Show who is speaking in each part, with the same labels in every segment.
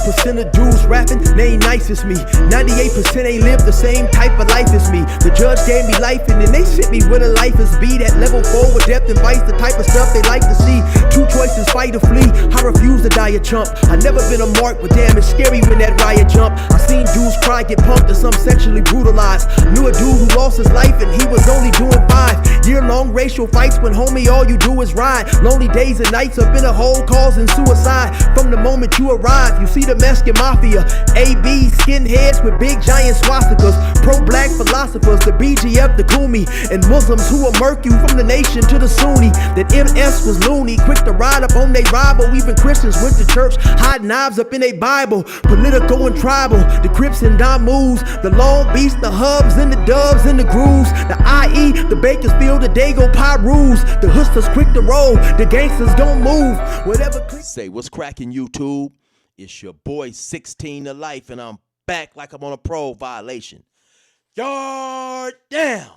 Speaker 1: 1% of dudes rapping, they ain't nice as me. 98% ain't live the same type of life as me. The judge gave me life and then they sent me where the life is be. That level 4 with depth and vice, the type of stuff they like to see. Two choices, fight or flee. I refuse to die a chump. I never been a mark, but damn, it's scary when that riot jump. I seen dudes cry, get pumped, and some sexually brutalized. Knew a dude who lost his life and he was only doing 5 year-long racial fights when homie all you do is ride. Lonely days and nights up in a hole causing suicide. From the moment you arrive, you see the Mexican mafia, AB skinheads with big giant swastikas, pro-black philosophers, the BGF, the Kumi, and Muslims who will murk you from the nation to the Sunni. That MS was loony, quick to ride up on they rival. Even Christians went to church, hide knives up in they Bible. Political and tribal, the Crips and Damus, the Long Beach, the Hubs and the Dubs and the Grooves, the IE, the Bakersfield, the Dago Pyrus, the Hustlers quick to roll, the gangsters gon' move. Whatever.
Speaker 2: Say, what's cracking, YouTube? It's your boy 16 to life, and I'm back like I'm on a parole violation. Yard down.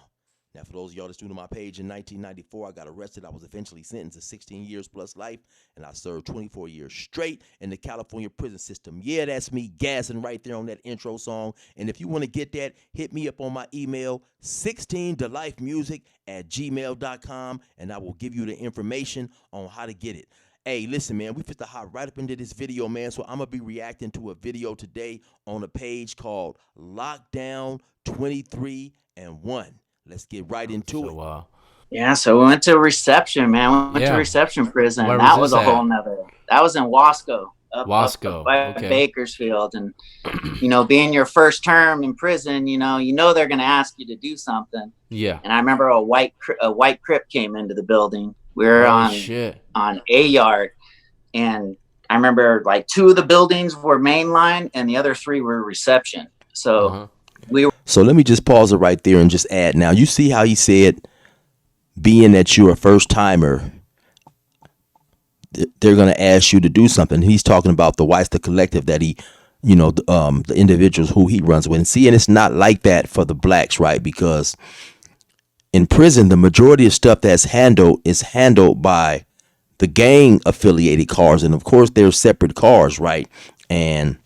Speaker 2: Now, for those of y'all that's new to my page, in 1994, I got arrested. I was eventually sentenced to 16 years plus life, and I served 24 years straight in the California prison system. Yeah, that's me gassing right there on that intro song. And if you want to get that, hit me up on my email, 16tolifemusic@gmail.com, and I will give you the information on how to get it. Hey, listen, man, we fit to hop right up into this video, man. So I'm going to be reacting to a video today on a page called Lockdown 23 and 1. Let's get right into it.
Speaker 3: Yeah, so we went to reception, man. We went to reception prison. That was a whole nother. That was in Wasco. Up by Bakersfield. And, you know, being your first term in prison, you know they're going to ask you to do something. Yeah. And I remember a white Crip came into the building. We were on A yard, and I remember like 2 of the buildings were mainline and the other 3 were reception. So
Speaker 2: So let me just pause it right there and just add. Now, you see how he said, being that you're a first timer, they're going to ask you to do something. He's talking about the whites, the collective that he, the individuals who he runs with. And see, and it's not like that for the blacks, right? Because in prison, the majority of stuff that's handled is handled by the gang affiliated cars. And of course, they're separate cars, right? And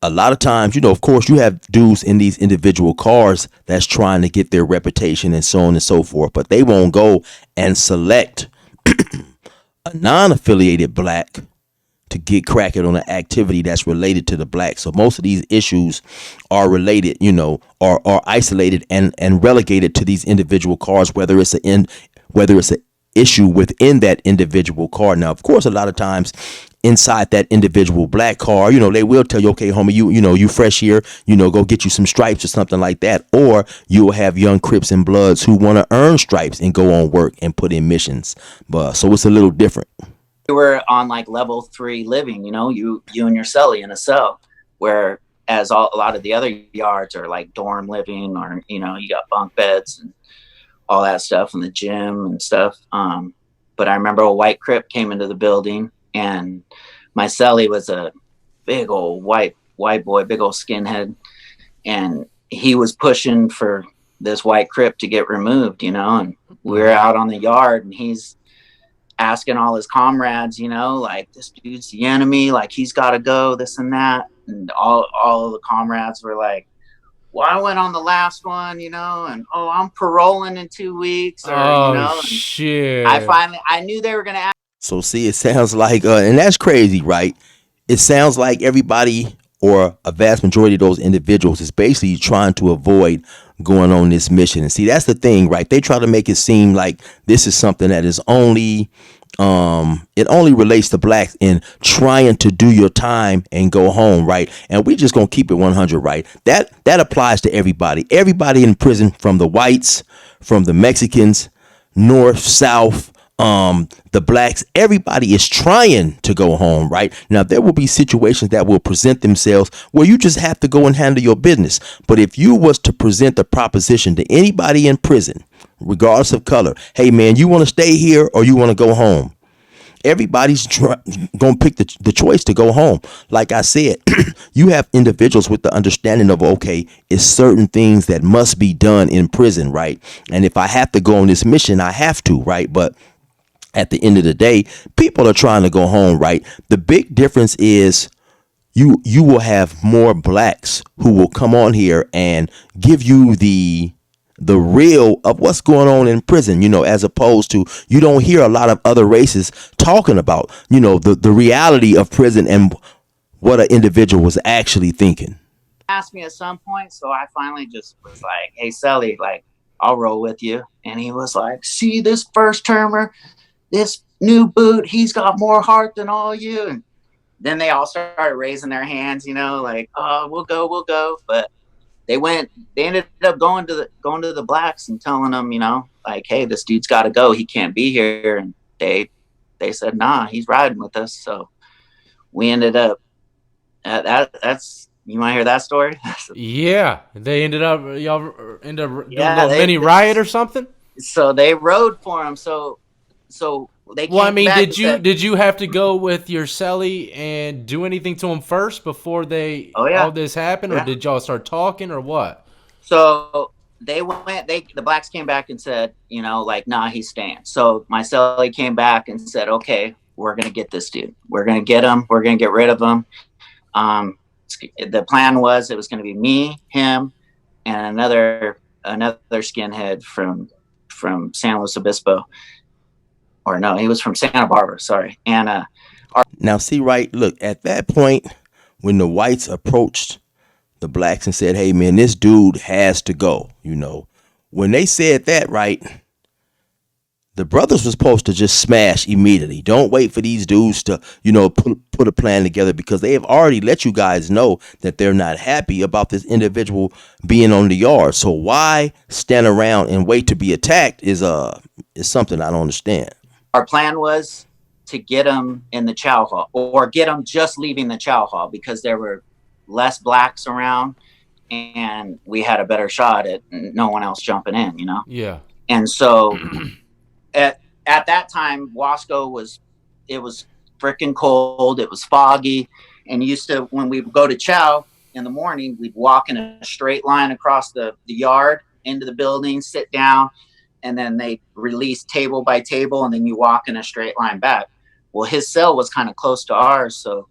Speaker 2: a lot of times, of course, you have dudes in these individual cars that's trying to get their reputation and so on and so forth. But they won't go and select a non-affiliated black to get cracking on an activity that's related to the black. So most of these issues are related, are isolated and relegated to these individual cars, whether it's an issue within that individual car. Now, of course, a lot of times inside that individual black car, they will tell you, okay, homie, you fresh here, go get you some stripes or something like that. Or you'll have young Crips and Bloods who want to earn stripes and go on work and put in missions. But so it's a little different.
Speaker 3: We were on like level 3 living, you and your cellie in a cell, where a lot of the other yards are like dorm living, or, you got bunk beds and all that stuff in the gym and stuff. But I remember a white Crip came into the building, and my cellie was a big old white boy, big old skinhead. And he was pushing for this white Crip to get removed, and we were out on the yard, and he's asking all his comrades, like, this dude's the enemy, like he's got to go, this and that. And all of the comrades were like, well, I went on the last one, and I'm paroling in 2 weeks, or
Speaker 4: shit.
Speaker 3: I knew they were gonna ask.
Speaker 2: So see, it sounds like, and that's crazy, right? It sounds like everybody, or a vast majority of those individuals, is basically trying to avoid going on this mission. And see, that's the thing, right? They try to make it seem like this is something that is only it only relates to blacks in trying to do your time and go home, right? And we just gonna keep it 100, right? That applies to everybody in prison, from the whites, from the Mexicans, north, south, the blacks. Everybody is trying to go home, right? Now, there will be situations that will present themselves where you just have to go and handle your business. But if you was to present the proposition to anybody in prison, regardless of color, hey man, you want to stay here or you want to go home? Everybody's gonna pick the choice to go home. Like I said, you have individuals with the understanding of, okay, it's certain things that must be done in prison, right? And if I have to go on this mission, I have to, right? But at the end of the day, people are trying to go home, right? The big difference is you will have more blacks who will come on here and give you the real of what's going on in prison, as opposed to, you don't hear a lot of other races talking about, the reality of prison and what an individual was actually thinking.
Speaker 3: Asked me at some point, so I finally just was like, "Hey, Sully, like, I'll roll with you." And he was like, "See this first termer, this new boot, he's got more heart than all you." And then they all started raising their hands, like, "Oh, we'll go." But they ended up going to the blacks and telling them, like, "Hey, this dude's got to go. He can't be here." And they said, "Nah, he's riding with us." So we ended up that's you want to hear that story?
Speaker 4: Yeah, y'all ended up doing a
Speaker 3: Yeah,
Speaker 4: little mini riot or something.
Speaker 3: so they rode for him. So they came
Speaker 4: Well, I mean,
Speaker 3: back and said,
Speaker 4: did you have to go with your celly and do anything to him first before
Speaker 3: "Oh
Speaker 4: all
Speaker 3: yeah,
Speaker 4: this happened, or
Speaker 3: yeah."
Speaker 4: did y'all start talking, or what?
Speaker 3: So the blacks came back and said, like, "Nah, he's staying." So my celly came back and said, "Okay, we're gonna get this dude. We're gonna get him. We're gonna get rid of him." Um, the plan was it was going to be me, him, and another skinhead from San Luis Obispo, or no, he was from Santa Barbara. Sorry, and
Speaker 2: Now, see, right, look, at that point, when the whites approached the blacks and said, "Hey, man, this dude has to go," when they said that, right, the brothers was supposed to just smash immediately. Don't wait for these dudes to, put a plan together, because they have already let you guys know that they're not happy about this individual being on the yard. So why stand around and wait to be attacked is something I don't understand.
Speaker 3: our plan was to get him in the chow hall, or get him just leaving the chow hall, because there were less blacks around and we had a better shot at no one else jumping in,
Speaker 4: Yeah.
Speaker 3: And so at that time, it was freaking cold. It was foggy. And when we would go to chow in the morning, we'd walk in a straight line across the yard into the building, sit down, and then they release table by table, and then you walk in a straight line back. Well, his cell was kind of close to ours. So,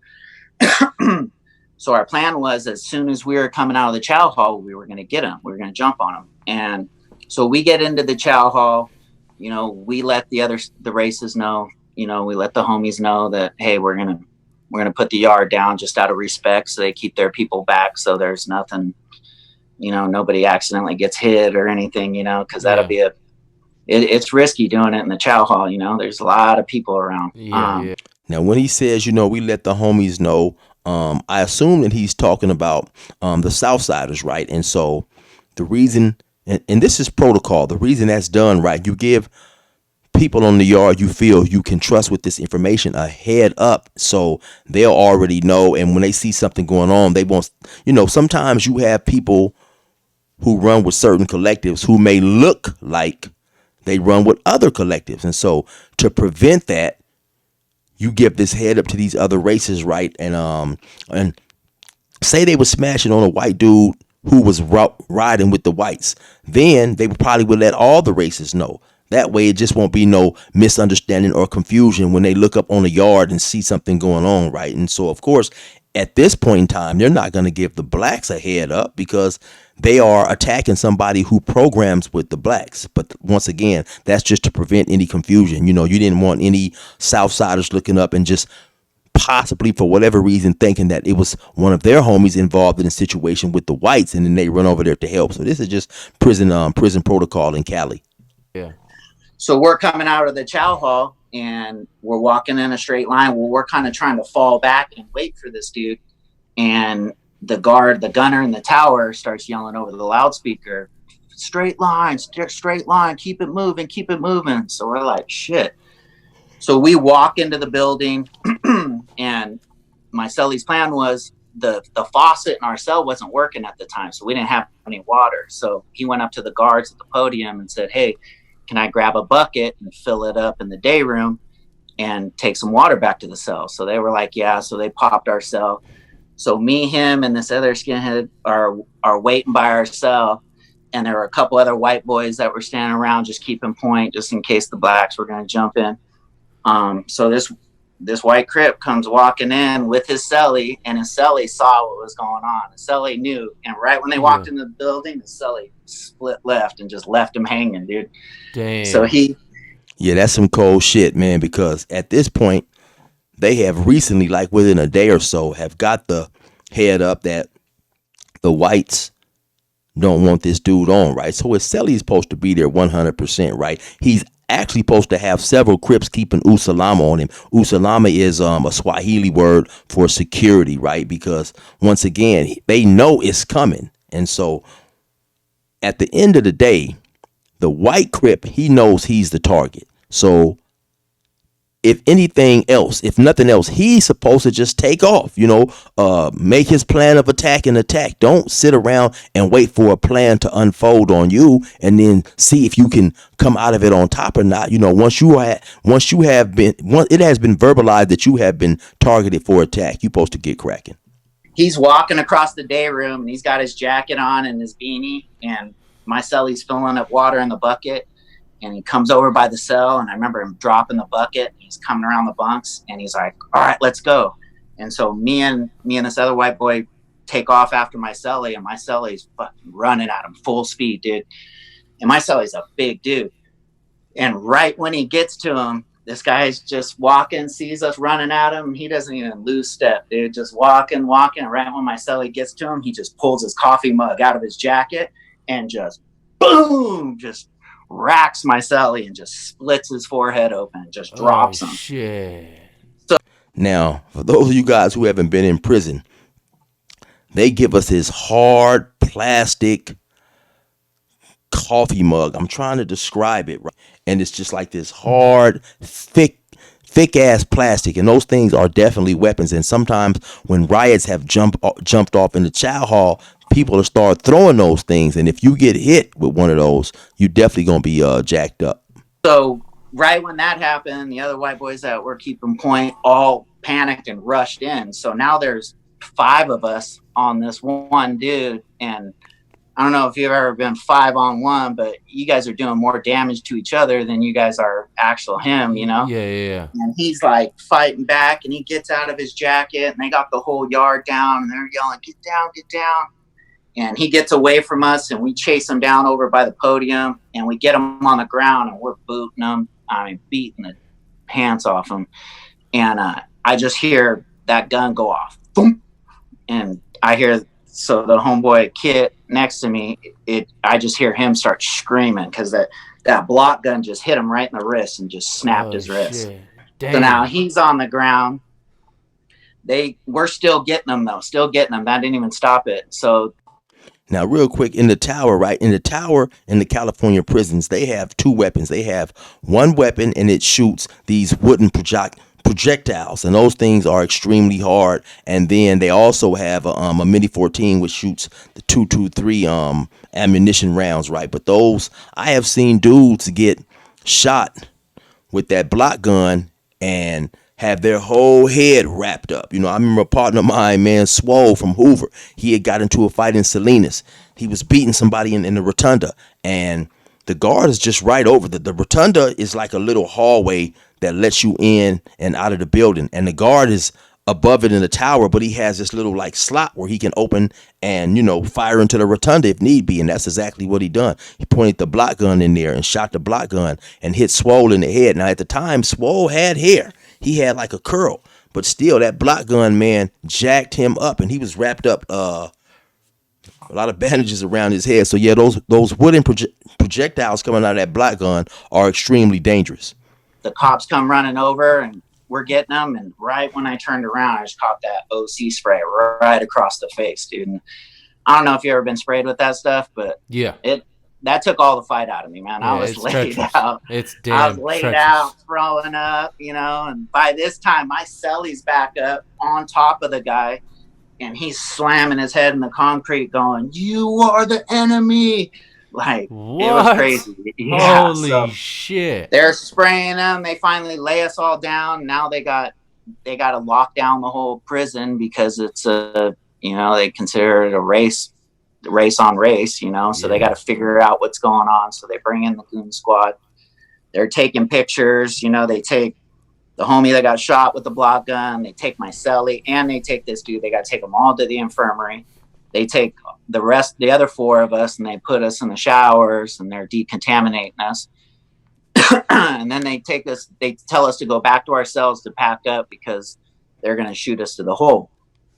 Speaker 3: so our plan was, as soon as we were coming out of the chow hall, we were going to get him. We were going to jump on him. And so we get into the chow hall, we let the races know, we let the homies know that, hey, we're going to put the yard down just out of respect, so they keep their people back. So there's nothing, nobody accidentally gets hit or anything, cause that'll be it's risky doing it in the chow hall. There's a lot of people around.
Speaker 4: Yeah.
Speaker 2: Now, when he says, we let the homies know, I assume that he's talking about the Southsiders, right? And so the reason, and this is protocol, the reason that's done, right, you give people on the yard you feel you can trust with this information a head up, so they'll already know. And when they see something going on, they won't, sometimes you have people who run with certain collectives who may look like they run with other collectives. And so to prevent that, you give this head up to these other races, right? And say they were smashing on a white dude who was riding with the whites, then they probably would let all the races know. That way it just won't be no misunderstanding or confusion when they look up on the yard and see something going on, right? And so, of course, at this point in time, they're not going to give the blacks a head up, because they are attacking somebody who programs with the blacks. But once again, that's just to prevent any confusion. You didn't want any Southsiders looking up and just possibly, for whatever reason, thinking that it was one of their homies involved in a situation with the whites, and then they run over there to help. So this is just prison protocol in Cali.
Speaker 4: Yeah.
Speaker 3: So we're coming out of the chow hall and we're walking in a straight line. Well, we're kind of trying to fall back and wait for this dude. And the gunner in the tower starts yelling over the loudspeaker, straight line, keep it moving. So we're like, shit. So we walk into the building and my celly's plan was, the faucet in our cell wasn't working at the time, so we didn't have any water. So he went up to the guards at the podium and said, hey, can I grab a bucket and fill it up in the day room and take some water back to the cell? So they were like, yeah. So they popped our cell. So me, him, and this other skinhead are waiting by our cell. And there were a couple other white boys that were standing around just keeping point, just in case the blacks were going to jump in. So this white Crip comes walking in with his celly, and his celly saw what was going on. His celly knew, and right when they walked into the building, the celly split left and just left him hanging, dude. So
Speaker 4: Damn.
Speaker 2: Yeah, that's some cold shit, man, because at this point, they have recently, like within a day or so, have got the head up that the whites don't want this dude on, right? So his celly's supposed to be there 100%, right? He's actually supposed to have several Crips keeping usalama on him. Usalama is a Swahili word for security, right? Because once again, they know it's coming. And so at the end of the day, the white Crip, he knows he's the target. So if anything else, if nothing else, he's supposed to just take off, make his plan of attack and attack. Don't sit around and wait for a plan to unfold on you and then see if you can come out of it on top or not. Once it has been verbalized that you have been targeted for attack, you're supposed to get cracking.
Speaker 3: He's walking across the day room, and he's got his jacket on and his beanie, and my celly's filling up water in the bucket. And he comes over by the cell, and I remember him dropping the bucket. He's coming around the bunks, and he's like, all right, let's go. And so me and this other white boy take off after my celly, and my celly's fucking running at him full speed, dude. And my celly's a big dude. And right when he gets to him, this guy's just walking, sees us running at him. He doesn't even lose step, dude. Just walking. Right when my celly gets to him, he just pulls his coffee mug out of his jacket and just boom, just racks my celly and just splits his forehead open and just drops him.
Speaker 4: Shit.
Speaker 2: Now, for those of you guys who haven't been in prison, they give us this hard plastic coffee mug. I'm trying to describe it, right? And it's just like this hard, thick ass plastic, and those things are definitely weapons. And sometimes when riots have jumped off in the chow hall, people will start throwing those things, and if you get hit with one of those, you definitely gonna be jacked up.
Speaker 3: So right when that happened, the other white boys that were keeping point all panicked and rushed in. So now there's 5 of us on this one dude, and I don't know if you've ever been 5-on-1, but you guys are doing more damage to each other than you guys are actual him,
Speaker 4: Yeah.
Speaker 3: And he's like fighting back, and he gets out of his jacket, and they got the whole yard down, and they're yelling, get down. And he gets away from us, and we chase him down over by the podium, and we get him on the ground, and we're booting him. Beating the pants off him. And I just hear that gun go off. Boom. And I hear, so the homeboy Kit next to me, I just hear him start screaming because that block gun just hit him right in the wrist and just snapped his wrist.
Speaker 4: Damn.
Speaker 3: So now he's on the ground. We're still getting him, though. That didn't even stop it. So
Speaker 2: now, real quick, in the tower, right? In the tower in the California prisons, they have 2 weapons. They have one weapon, and it shoots these wooden projectiles, and those things are extremely hard. And then they also have a Mini 14, which shoots the 223 ammunition rounds, right? But those, I have seen dudes get shot with that block gun and have their whole head wrapped up. I remember a partner of mine, man, Swole from Hoover. He had got into a fight in Salinas. He was beating somebody in the rotunda, and the guard is just right over. The rotunda is like a little hallway that lets you in and out of the building, and the guard is above it in the tower, but he has this little like slot where he can open and fire into the rotunda if need be. And that's exactly what he done. He pointed the block gun in there and shot the block gun and hit Swole in the head. Now at the time, Swole had hair. He had like a curl, but still that block gun, man, jacked him up, and he was wrapped up a lot of bandages around his head. So yeah, those wooden projectiles coming out of that block gun are extremely dangerous.
Speaker 3: The cops come running over, and we're getting them. And right when I turned around, I just caught that OC spray right across the face, dude. And I don't know if you ever been sprayed with that stuff, but
Speaker 4: yeah,
Speaker 3: that took all the fight out of me, man. I was laid out. I was laid out, throwing up, and by this time my celly's back up on top of the guy, and he's slamming his head in the concrete going, "You are the enemy." Like, what? It was crazy. Yeah,
Speaker 4: holy shit.
Speaker 3: They're spraying them. They finally lay us all down. Now they got to lock down the whole prison because it's they consider it a race on race, so they got to figure out what's going on. So they bring in the goon squad. They're taking pictures, they take the homie that got shot with the block gun. They take my cellie, and they take this dude. They got to take them all to the infirmary. They take the other 4 of us, and they put us in the showers, and they're decontaminating us. And then they tell us to go back to our cells to pack up because they're going to shoot us to the hole.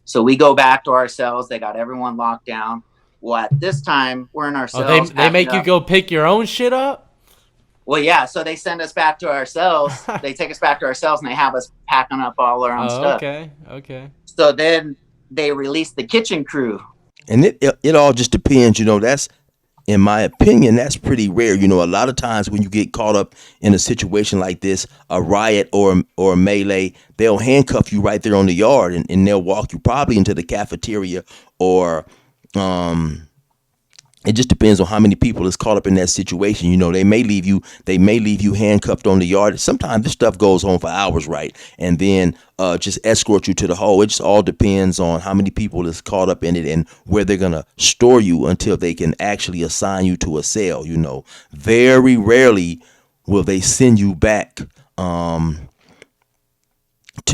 Speaker 3: So we go back to our cells. They got everyone locked down. Well, at this time, we're in our cells.
Speaker 4: They make you go pick your own shit up?
Speaker 3: Well, yeah. So they send us back to our cells. They take us back to our cells, and they have us packing up all our own stuff.
Speaker 4: Okay.
Speaker 3: So then they release the kitchen crew.
Speaker 2: And it all just depends, that's, in my opinion, that's pretty rare. A lot of times when you get caught up in a situation like this, a riot or a melee, they'll handcuff you right there on the yard, and they'll walk you probably into the cafeteria, or it just depends on how many people is caught up in that situation. They may leave you handcuffed on the yard. Sometimes this stuff goes on for hours, right? And then just escort you to the hole. It just all depends on how many people is caught up in it and where they're gonna store you until they can actually assign you to a cell. Very rarely will they send you back to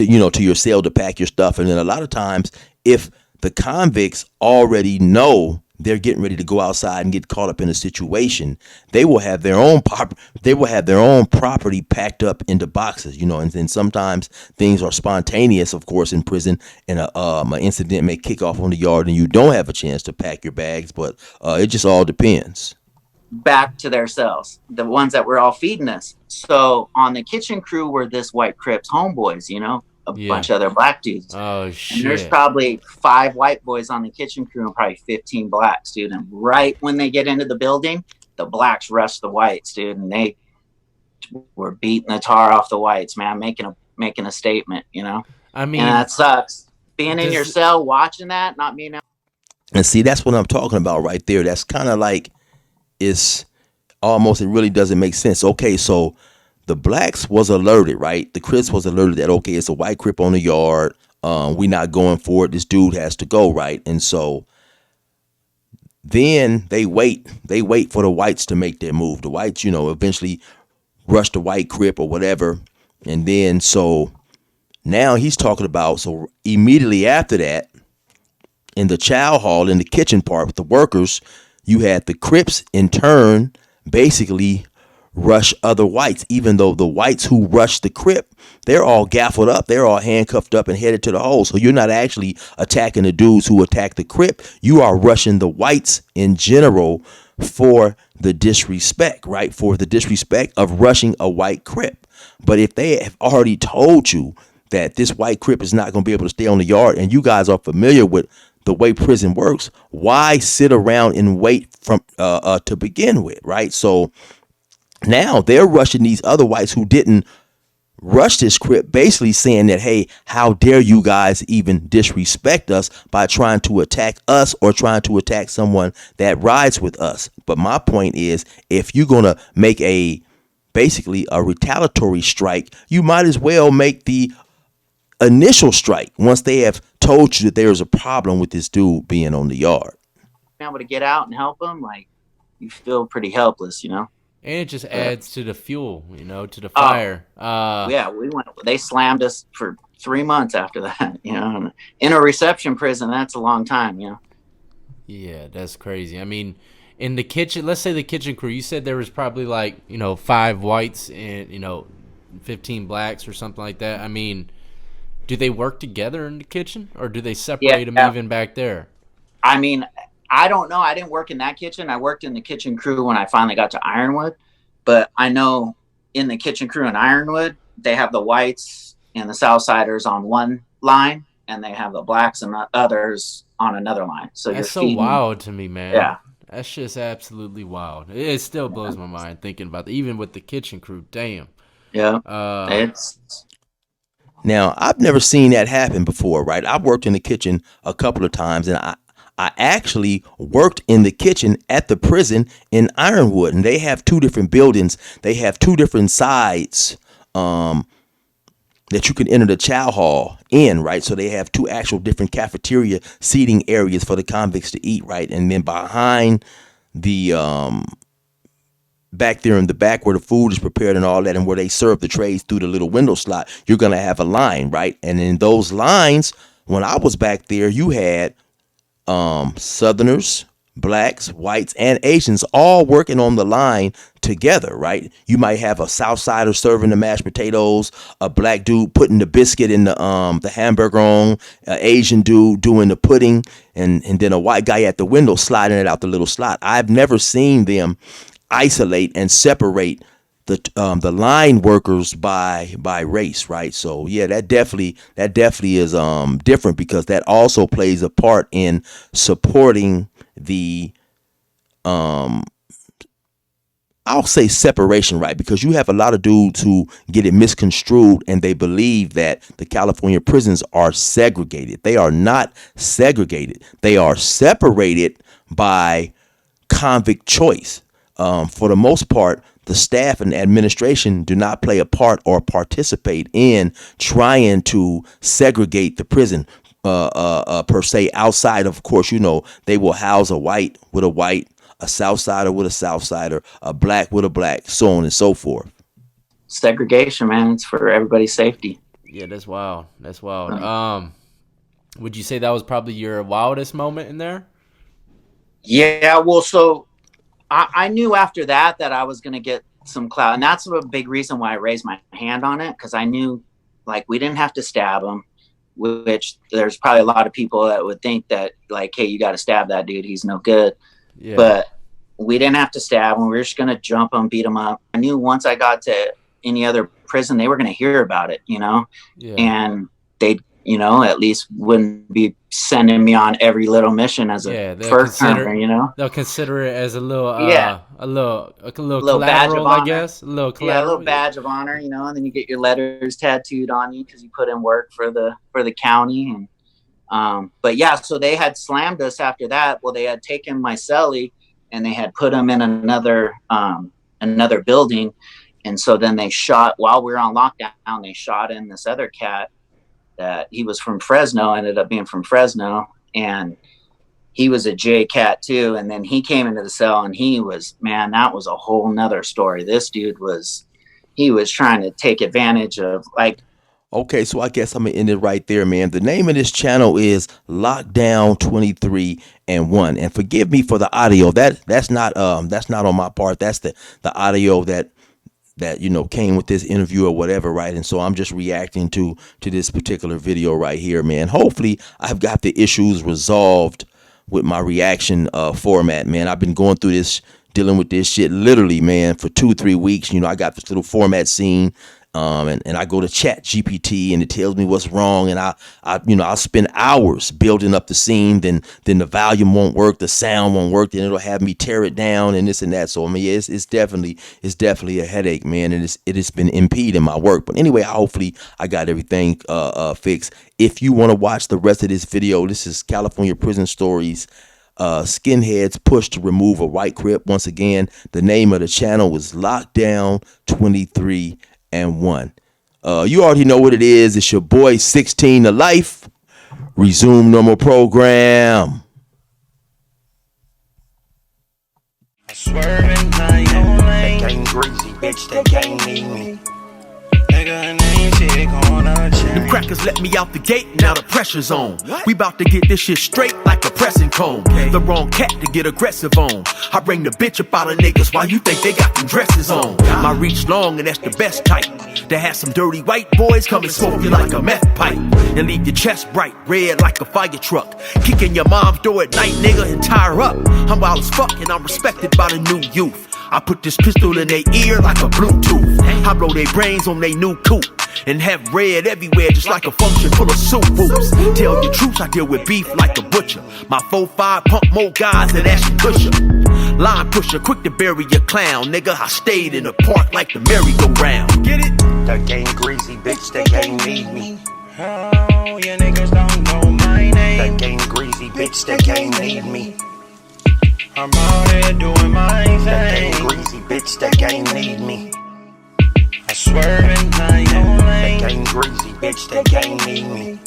Speaker 2: your cell to pack your stuff. And then a lot of times, if the convicts already know they're getting ready to go outside and get caught up in a situation, they will have their own property packed up into boxes, and then sometimes things are spontaneous, of course, in prison, and an incident may kick off on the yard and you don't have a chance to pack your bags, but it just all depends.
Speaker 3: Back to their cells, the ones that were all feeding us. So on the kitchen crew were this white Crips homeboys, a bunch of other black dudes.
Speaker 4: Oh, shit.
Speaker 3: And there's probably 5 white boys on the kitchen crew and probably 15 blacks, dude. And right when they get into the building, the blacks rush the whites, dude. And they were beating the tar off the whites, man, making a statement,
Speaker 4: I mean,
Speaker 3: and that sucks. Being in your cell, watching that, not being able.
Speaker 2: And see, that's what I'm talking about right there. That's kind of like, it really doesn't make sense. Okay, so the blacks was alerted, right? The Crips was alerted that, okay, it's a white Crip on the yard. We not going for it. This dude has to go, right? And so then they wait for the whites to make their move. The whites, eventually rush the white Crip or whatever. And then so now he's talking about, so immediately after that, in the chow hall, in the kitchen part with the workers, you had the Crips in turn basically rush other whites, even though the whites who rushed the Crip, they're all gaffled up, they're all handcuffed up and headed to the hole. So you're not actually attacking the dudes who attacked the Crip. You are rushing the whites in general for the disrespect, right? For the disrespect of rushing a white Crip. But if they have already told you that this white Crip is not going to be able to stay on the yard, and you guys are familiar with the way prison works, why sit around and wait to begin with, right? So now they're rushing these other whites who didn't rush this Crip, basically saying that, hey, how dare you guys even disrespect us by trying to attack us or trying to attack someone that rides with us. But my point is, if you're going to make basically a retaliatory strike, you might as well make the initial strike once they have told you that there's a problem with this dude being on the yard.
Speaker 3: Able to get out and help them, like, you feel pretty helpless,
Speaker 4: And it just adds to the fuel, to the fire.
Speaker 3: Yeah, they slammed us for 3 months after that, in a reception prison. That's a long time,
Speaker 4: Yeah, that's crazy. I mean, in the kitchen, let's say the kitchen crew, you said there was probably 5 whites and, 15 blacks or something like that. I mean, do they work together in the kitchen, or do they separate them even back there?
Speaker 3: I mean, I don't know. I didn't work in that kitchen. I worked in the kitchen crew when I finally got to Ironwood. But I know in the kitchen crew in Ironwood, they have the whites and the Southsiders on one line, and they have the blacks and the others on another line. So
Speaker 4: that's so wild to me, man.
Speaker 3: Yeah.
Speaker 4: That's just absolutely wild. It still blows my mind thinking about that, even with the kitchen crew. Damn.
Speaker 3: Yeah.
Speaker 2: Now, I've never seen that happen before, right? I've worked in the kitchen a couple of times, and I actually worked in the kitchen at the prison in Ironwood, and they have 2 different buildings. They have 2 different sides that you can enter the chow hall in, right? So they have 2 actual different cafeteria seating areas for the convicts to eat, right? And then behind the back there in the back where the food is prepared and all that, and where they serve the trays through the little window slot, you're going to have a line, right? And in those lines, when I was back there, you had Southerners, blacks, whites, and Asians all working on the line together, right? You might have a South Sider serving the mashed potatoes, a black dude putting the biscuit in the hamburger on, an Asian dude doing the pudding, and then a white guy at the window sliding it out the little slot. I've never seen them isolate and separate the line workers by race, right? So yeah, that definitely is different, because that also plays a part in supporting the I'll say separation, right? Because you have a lot of dudes who get it misconstrued, and they believe that the California prisons are segregated. They are not segregated. They are separated by convict choice. For the most part, the staff and administration do not play a part or participate in trying to segregate the prison per se, outside of course, they will house a white with a white, a South Sider with a South Sider, a black with a black, so on and so forth.
Speaker 3: Segregation, man, it's for everybody's safety.
Speaker 4: Yeah, that's wild. That's wild. Would you say that was probably your wildest moment in there?
Speaker 3: Yeah, well, so I knew after that I was going to get some clout. And that's a big reason why I raised my hand on it, because I knew, like, we didn't have to stab him, which there's probably a lot of people that would think that, like, hey, you got to stab that dude, he's no good. Yeah. But we didn't have to stab him. We were just going to jump him, beat him up. I knew once I got to any other prison, they were going to hear about it, Yeah. And they'd, at least wouldn't be sending me on every little mission as a first timer,
Speaker 4: They'll consider it as a little, a little
Speaker 3: badge of honor.
Speaker 4: I guess. A little
Speaker 3: badge of honor, and then you get your letters tattooed on you because you put in work for the county. And but yeah, so they had slammed us after that. Well, they had taken my cellie and they had put him in another building. And so then they shot, while we were on lockdown, they shot in this other cat that he was from Fresno, ended up being from Fresno, and he was a J cat too. And then he came into the cell, and that was a whole nother story. This dude was trying to take advantage of, like.
Speaker 2: Okay, so I guess I'm gonna end it right there, man. The name of this channel is Lockdown 23 and 1. And forgive me for the audio. That's not on my part. That's the audio that came with this interview or whatever, right? And so I'm just reacting to this particular video right here, man. Hopefully I've got the issues resolved with my reaction format, man. I've been going through this, dealing with this shit literally, man, for 2-3 weeks. I got this little format scene. And I go to Chat GPT and it tells me what's wrong, and I'll spend hours building up the scene. Then the volume won't work, the sound won't work. Then it'll have me tear it down and this and that. So I mean, it's definitely a headache, man, and it has been impeding my work. But anyway, hopefully I got everything fixed. If you want to watch the rest of this video, this is California Prison Stories. Skinheads push to remove a white Crip. Once again, the name of the channel is Lockdown 23 and 1. You already know what it is. It's your boy 16 to life. Resume normal program.
Speaker 5: I swear in my own lane. That game greasy, bitch, that game need me.
Speaker 1: Them crackers let me out the gate, now the pressure's on. We about to get this shit straight like a pressing comb. The wrong cat to get aggressive on. I bring the bitch up out of niggas while you think they got them dresses on. My reach long and that's the best type. To have some dirty white boys come and smoke you like a meth pipe. And leave your chest bright red like a fire truck. Kicking your mom's door at night, nigga, and tie her up. I'm wild as fuck and I'm respected by the new youth. I put this pistol in their ear like a Bluetooth. I blow their brains on their new coupe. And have red everywhere just like a function full of soup whoops. Tell your troops I deal with beef like a butcher. My 4-5 pump more guys than Ashton Kutcher. Line pusher, quick to bury your clown. Nigga, I stayed in the park like the merry-go-round. Get it?
Speaker 5: That game greasy, bitch, that game need me. Oh, you niggas don't know my name. That game greasy, bitch, that game need me. I'm out here doing my thing. That game greasy, bitch, that game need me. I swear in my own lane. That game greasy, bitch, that game need me.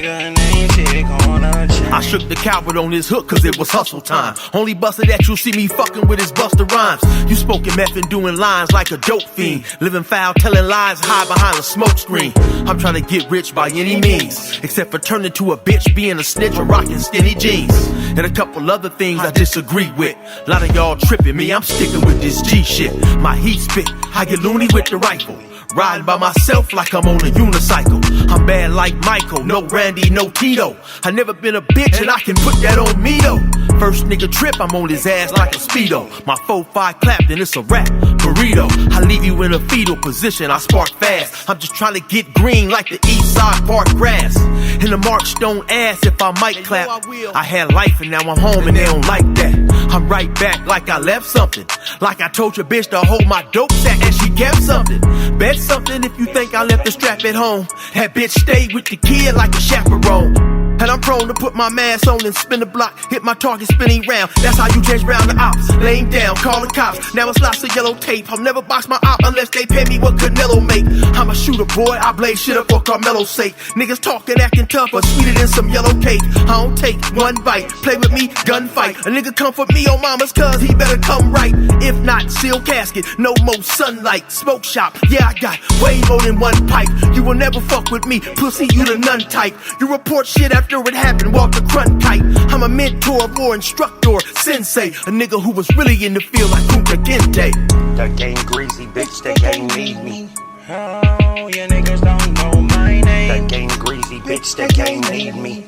Speaker 5: Nigga name shit gonna change.
Speaker 1: I shook the coward on his hook cause it was hustle time. Only busted that you'll see me fucking with his Buster Rhymes. You spoken meth and doing lines like a dope fiend. Living foul, telling lies, hide behind a smoke screen. I'm trying to get rich by any means, except for turning to a bitch, being a snitch, or rocking skinny jeans. And a couple other things I disagree with. A lot of y'all tripping me, I'm sticking with this G shit. My heat spit, I get loony with the rifle. Riding by myself like I'm on a unicycle. I'm bad like Michael, no Randy, no Tito. I never been a bitch and I can put that on me though. First nigga trip, I'm on his ass like a Speedo. My 4-5 clapped and it's a rap burrito. I leave you in a fetal position, I spark fast. I'm just trying to get green like the east side park grass. In the march, don't ask if I might clap. I had life and now I'm home and they don't like that. I'm right back like I left something. Like I told your bitch to hold my dope sack and she kept something. Bet something if you think I left the strap at home. That bitch stayed with the kid like a chaperone. And I'm prone to put my mask on and spin the block. Hit my target spinning round. That's how you change round the ops. Laying down, call the cops. Now it's lots of yellow tape. I'll never box my op unless they pay me what Canelo make. I'm a shooter, boy. I blaze shit up for Carmelo's sake. Niggas talking, acting tough, but sweeter than some yellow cake. I don't take one bite. Play with me, gunfight. A nigga come for me on mama's cuz he better come right. If not, seal casket. No more sunlight. Smoke shop. Yeah, I got way more than one pipe. You will never fuck with me. Pussy, you the nun type. You report shit after it happened, walk the crunch kite. I'm a mentor or instructor, sensei. A nigga who was really in the field like Kunta Kinte.
Speaker 5: The game greasy, bitch, the game need me. Oh, you niggas don't know my name. The game greasy, bitch, the game need me.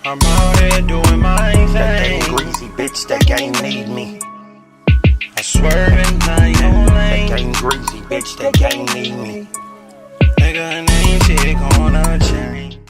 Speaker 5: I'm out here doing my thing. The game greasy, bitch, the game need me. I swerve in my own lane. The game greasy, bitch, the game need me. Nigga name shit gonna change.